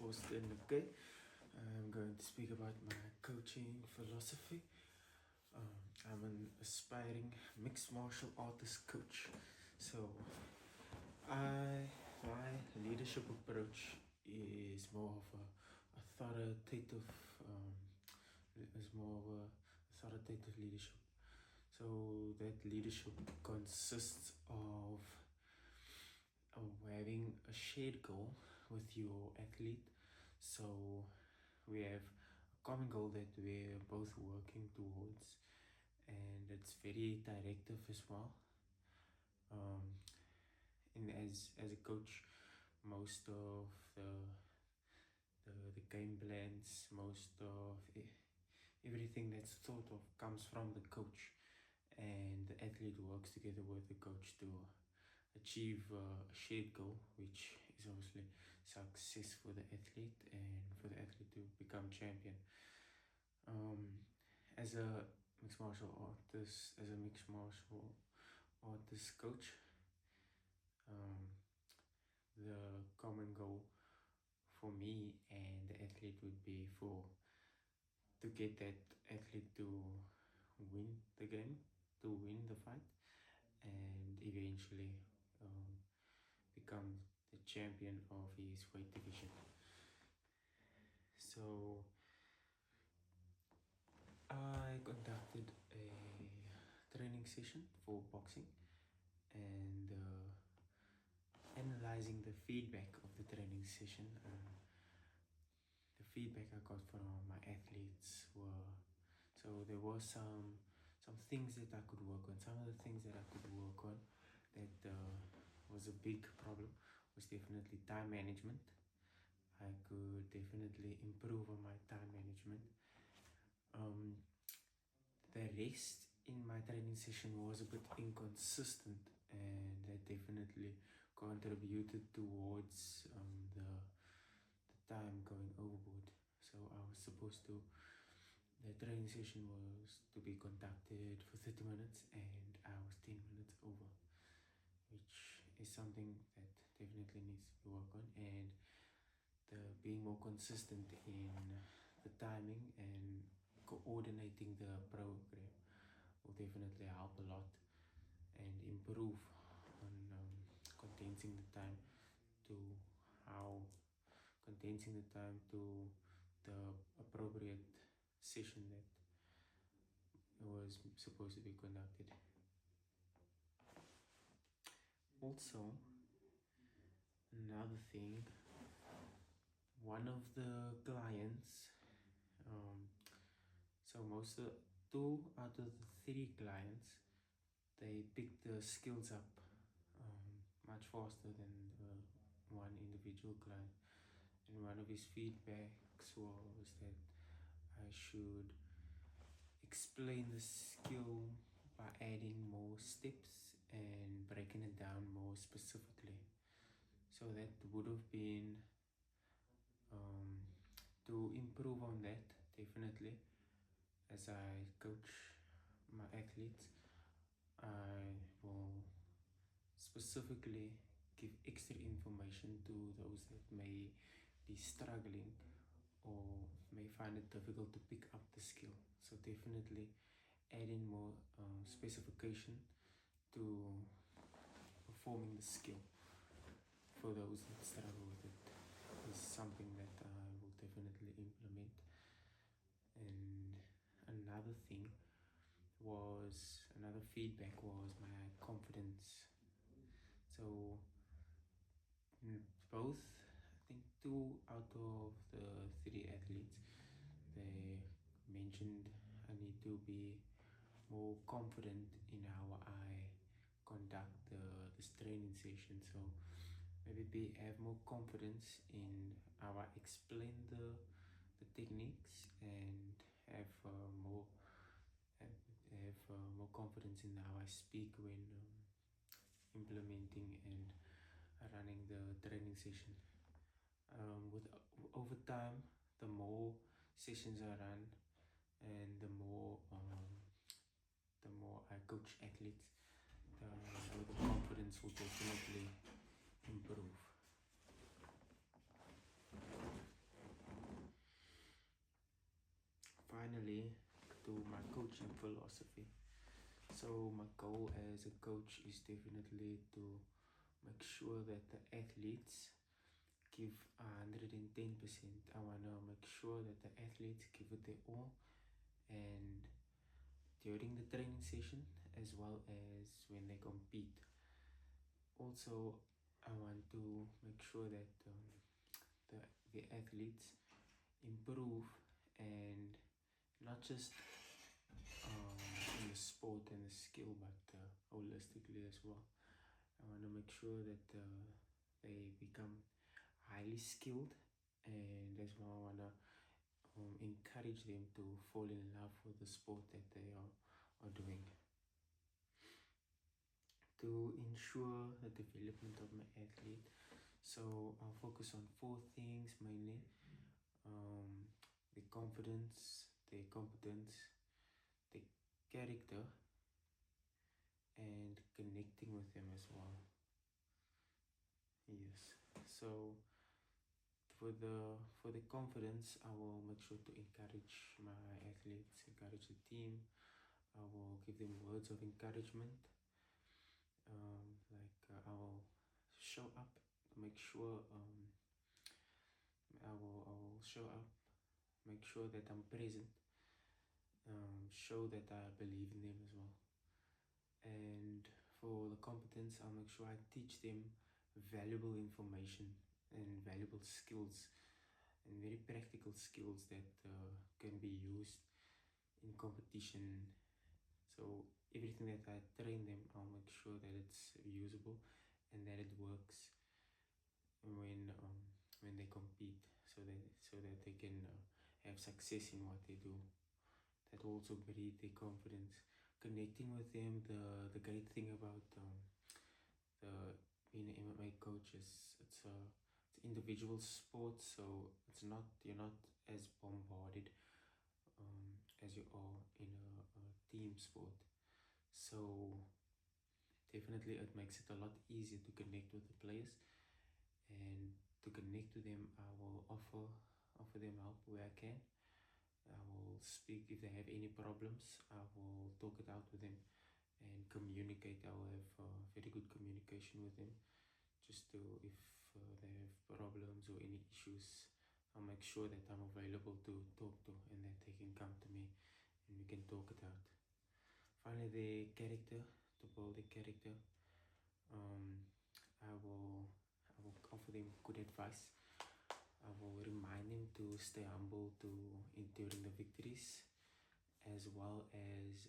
Forster Nuke. I'm going to speak about my coaching philosophy. I'm an aspiring mixed martial artist coach. So, my leadership approach is more of a authoritative, is more of a authoritative leadership. So that leadership consists of having a shared goal with your athlete. So we have a common goal that we're both working towards, and it's very directive as well. And as a coach, most of the game plans, most of everything that's thought of comes from the coach, and the athlete works together with the coach to achieve a shared goal, which is obviously success for the athlete and for the athlete to become champion. As a mixed martial artist coach, the common goal for me and the athlete would be to get that athlete to win the game, to win the fight, and eventually become the champion of his weight division. So I conducted a training session for boxing, and analyzing the feedback of the training session. The feedback I got from my athletes there were some things that I could work on. Some of the things that I could work on that was a big problem was definitely time management. I could definitely improve on my time management. The rest in my training session was a bit inconsistent, and that definitely contributed towards the time going overboard. So the training session was to be conducted for 30 minutes, and I was 10 minutes over, which is something that definitely needs to be worked on, and being more consistent in the timing and coordinating the program will definitely help a lot and improve on condensing the time to the appropriate session that was supposed to be conducted. Also, another thing, one of the clients, two out of the three clients, they picked the skills up much faster than the one individual client. And one of his feedbacks was that I should explain the skill by adding more steps and breaking it down more specifically. So that would have been to improve on that, definitely. As I coach my athletes, I will specifically give extra information to those that may be struggling or may find it difficult to pick up the skill. So definitely adding more specification to performing the skill for those that struggle with it is something that I will definitely implement. And another feedback was my confidence. So both, I think 2 out of the 3 athletes, they mentioned I need to be more confident in how I conduct this training session. So maybe have more confidence in how I explain the techniques, and have more confidence in how I speak when implementing and running the training session. Over time, the more sessions I run and the more I coach athletes, the confidence will definitely improve. coaching philosophy. So my goal as a coach is definitely to make sure that the athletes give 110%. I want to make sure that the athletes give it their all, and during the training session as well as when they compete. Also, I want to make sure that the athletes improve, and not just in the sport and the skill, but holistically as well. I want to make sure that they become highly skilled, and as well I want to encourage them to fall in love with the sport that they are doing. To ensure the development of my athlete, so I'll focus on 4 things mainly: the confidence, the competence, the character, and connecting with them as well. Yes. So for the confidence, I will make sure to encourage my athletes, encourage the team. I will give them words of encouragement. I will show up to make sure I will show up, make sure that I'm present, show that I believe in them as well. And for the competence, I'll make sure I teach them valuable information and valuable skills and very practical skills that can be used in competition. So everything that I train them, I'll make sure that it's usable and that it works when they compete, so that they can have success in what they do. That also breed their confidence. Connecting with them, the great thing about the being an MMA coach is it's individual sport, so you're not as bombarded as you are in a team sport. So definitely it makes it a lot easier to connect with the players, and to connect to them I will offer them help where I can. I will speak if they have any problems. I will talk it out with them and communicate. I will have very good communication with them, just to, if they have problems or any issues, I'll make sure that I'm available to talk to, and that they can come to me and we can talk it out. Finally, the character, to build the character, I will offer them good advice. I will remind them to stay humble during the victories, as well as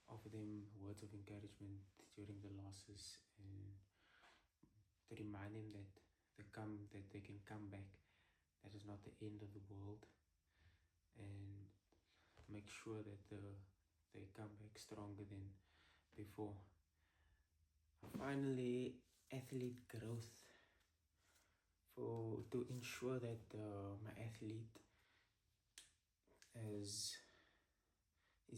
offer them words of encouragement during the losses, and to remind them that they can come back. That is not the end of the world, and make sure that they come back stronger than before. Finally, athlete growth. To ensure that my athlete is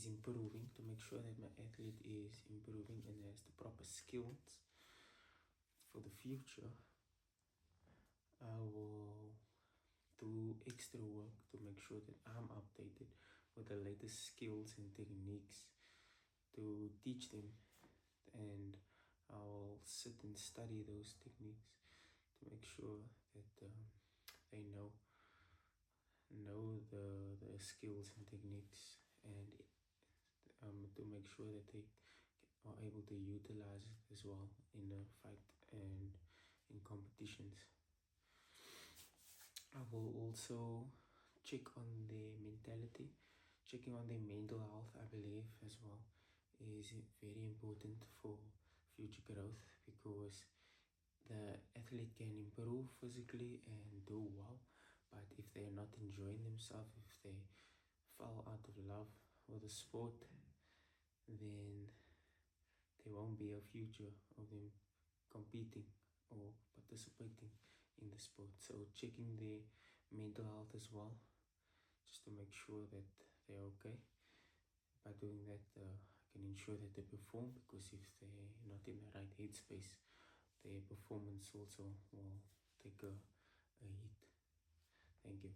improving, to make sure that my athlete is improving and has the proper skills for the future, I will do extra work to make sure that I'm updated with the latest skills and techniques to teach them, and I'll sit and study those techniques to make sure that they know the skills and techniques, and to make sure that they are able to utilize it as well in the fight and in competitions. I will also check on their mentality. Checking on their mental health, I believe, as well, is very important for future growth, because the athlete can improve physically and do well, but if they're not enjoying themselves, if they fall out of love with the sport, then there won't be a future of them competing or participating in the sport. So checking their mental health as well, just to make sure that they're okay. By doing that, I can ensure that they perform, because if they're not in the right headspace, their performance also will take a hit. Thank you.